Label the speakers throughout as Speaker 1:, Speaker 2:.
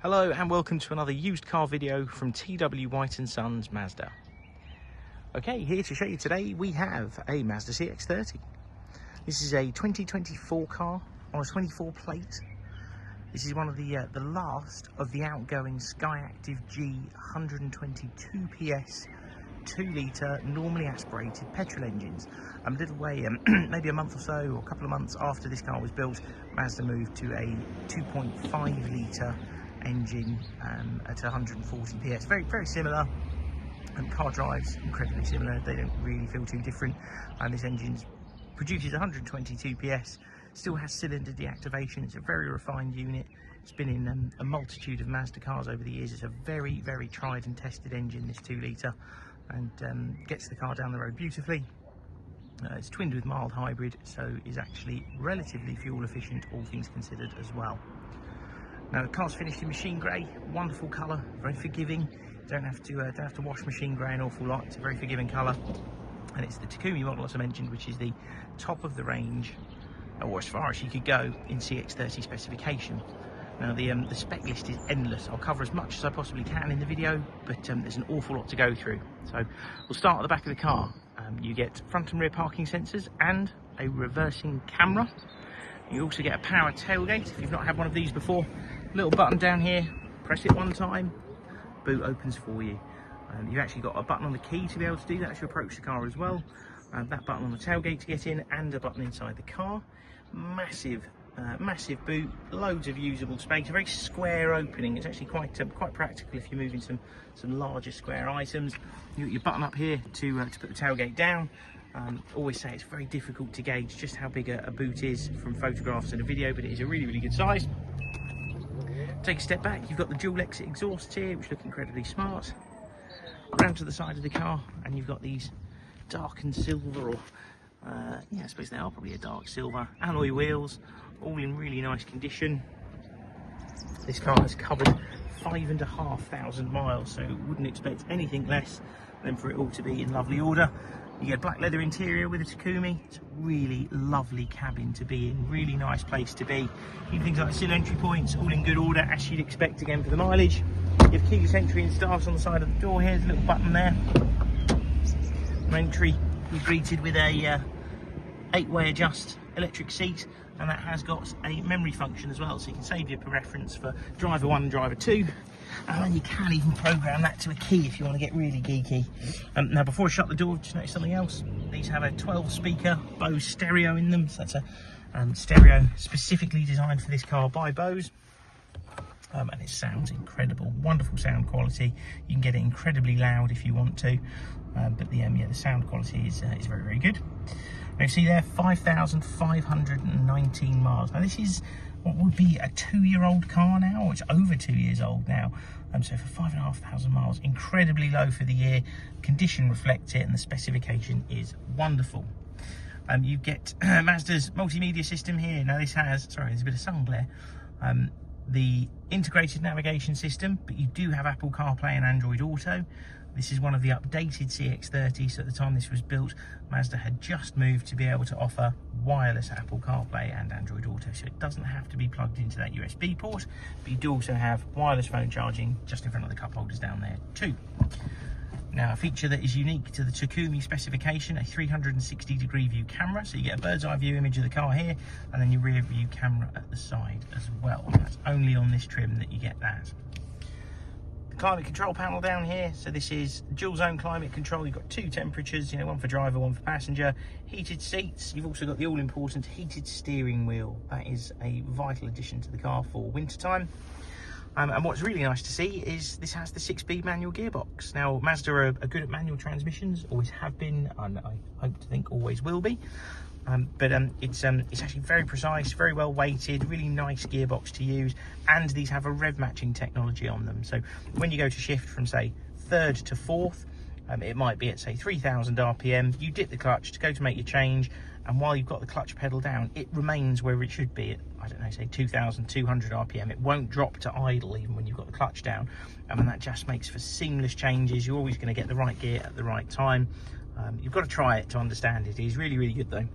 Speaker 1: Hello and welcome to another used car video from TW White & Sons Mazda. Okay, here to show you today we have a Mazda CX-30. This is a 2024 car on a 24 plate. This is one of the last of the outgoing SKYACTIV G 122 PS 2 litre normally aspirated petrol engines. A little way, maybe a month or so, or a couple of months after this car was built, Mazda moved to a 2.5 litre engine at 140 PS. Very similar. Car drives incredibly similar. They don't really feel too different. This engine produces 122 PS. Still has cylinder deactivation. It's a very refined unit. It's been in a multitude of Mazda cars over the years. It's a very tried and tested engine, this 2 litre, and gets the car down the road beautifully. It's twinned with mild hybrid, so is actually relatively fuel efficient, all things considered as well. Now the car's finished in machine grey, wonderful colour, very forgiving. Don't have to wash machine grey an awful lot. It's a very forgiving colour, and it's the Takumi model, as I mentioned, which is the top of the range, or as far as you could go in CX-30 specification. Now the spec list is endless. I'll cover as much as I possibly can in the video, but there's an awful lot to go through. So we'll start at the back of the car. You get front and rear parking sensors and a reversing camera. You also get a power tailgate if you've not had one of these before. Little button down here, press it one time, boot opens for you. You've actually got a button on the key to be able to do that as you approach the car as well. That button on the tailgate to get in, and a button inside the car. Massive boot, loads of usable space, a very square opening. It's actually quite practical if you're moving some larger square items. You got your button up here to put the tailgate down. Always say it's very difficult to gauge just how big a boot is from photographs and a video, but it is a really good size. Take a step back, you've got the dual exit exhausts here, which look incredibly smart. Round to the side of the car, and you've got these dark and silver, or yeah, I suppose they are probably a dark silver alloy wheels, all in really nice condition. This car has covered 5,500 miles, so wouldn't expect anything less than for it all to be in lovely order. You get a black leather interior with a Takumi. It's a really lovely cabin to be in, really nice place to be. Even things like seal entry points, all in good order, as you'd expect again for the mileage. You have keyless entry and start on the side of the door here. There's a little button there. Entry, you're greeted with a 8-way adjust electric seat, and that has got a memory function as well, so you can save your preference for driver 1 and driver 2, and then you can even program that to a key if you want to get really geeky. Now before I shut the door, just notice something else. These have a 12-speaker BOSE stereo in them, so that's a stereo specifically designed for this car by BOSE. And it sounds incredible, wonderful sound quality. You can get it incredibly loud if you want to, but the sound quality is very good. Now you see there, 5,519 miles. Now this is what would be a 2-year-old car now, or it's over 2 years old now. So for 5,500 miles, incredibly low for the year. Condition reflects it, and the specification is wonderful. You get Mazda's multimedia system here. Now this has, sorry, there's a bit of sun glare. The integrated navigation system, but you do have Apple CarPlay and Android Auto. This is one of the updated CX-30, so at the time this was built, Mazda had just moved to be able to offer wireless Apple CarPlay and Android Auto, so it doesn't have to be plugged into that USB port, but you do also have wireless phone charging just in front of the cup holders down there too. Now, a feature that is unique to the Takumi specification, a 360-degree view camera, so you get a bird's eye view image of the car here, and then your rear view camera at the side as well. That's only on this trim that you get that. The climate control panel down here, so this is dual zone climate control. You've got 2 temperatures, one for driver, one for passenger. Heated seats. You've also got the all-important heated steering wheel. That is a vital addition to the car for winter time. And what's really nice to see is this has the 6-speed manual gearbox. Now, Mazda are good at manual transmissions, always have been, and I hope to think always will be. It's actually very precise, very well weighted, really nice gearbox to use, and these have a rev matching technology on them. So when you go to shift from, say, 3rd to 4th, it might be at, say, 3,000 RPM, you dip the clutch to go to make your change, and while you've got the clutch pedal down, it remains where it should be at, I don't know, say 2,200 RPM. It won't drop to idle even when you've got the clutch down, and that just makes for seamless changes. You're always going to get the right gear at the right time. You've got to try it to understand it. It is really good though.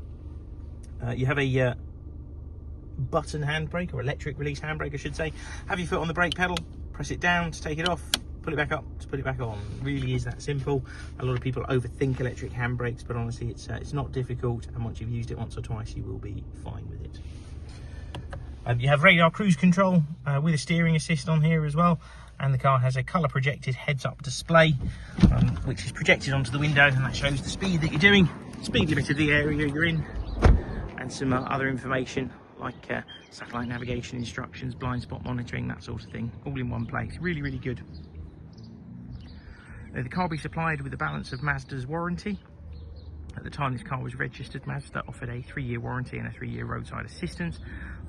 Speaker 1: You have a button handbrake, or electric release handbrake I should say. Have your foot on the brake pedal, press it down to take it off, pull it back up to put it back on. It really is that simple. A lot of people overthink electric handbrakes, but honestly it's not difficult, and once you've used it once or twice you will be fine with it. You have radar cruise control with a steering assist on here as well, and the car has a colour projected heads-up display which is projected onto the window, and that shows the speed that you're doing, speed limit of the area you're in, and some other information like satellite navigation instructions, blind spot monitoring, that sort of thing, all in one place. Really, really good. The car will be supplied with a balance of Mazda's warranty. At the time this car was registered, Mazda offered a 3-year warranty and a 3-year roadside assistance,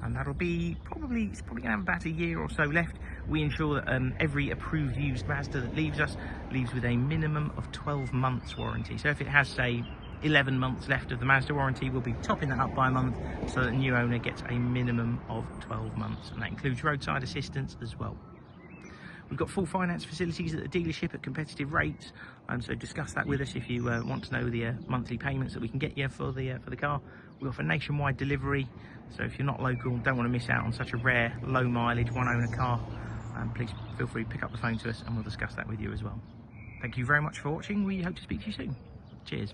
Speaker 1: and that'll be it's probably gonna have about a year or so left. We ensure that every approved used Mazda that leaves with a minimum of 12 months warranty. So if it has, say, 11 months left of the Mazda warranty, we'll be topping that up by a month so that the new owner gets a minimum of 12 months, and that includes roadside assistance as well. We've got full finance facilities at the dealership at competitive rates, so discuss that with us if you want to know the monthly payments that we can get you for the car. We offer nationwide delivery, so if you're not local, don't want to miss out on such a rare, low mileage, one owner car, please feel free to pick up the phone to us and we'll discuss that with you as well. Thank you very much for watching. We hope to speak to you soon. Cheers.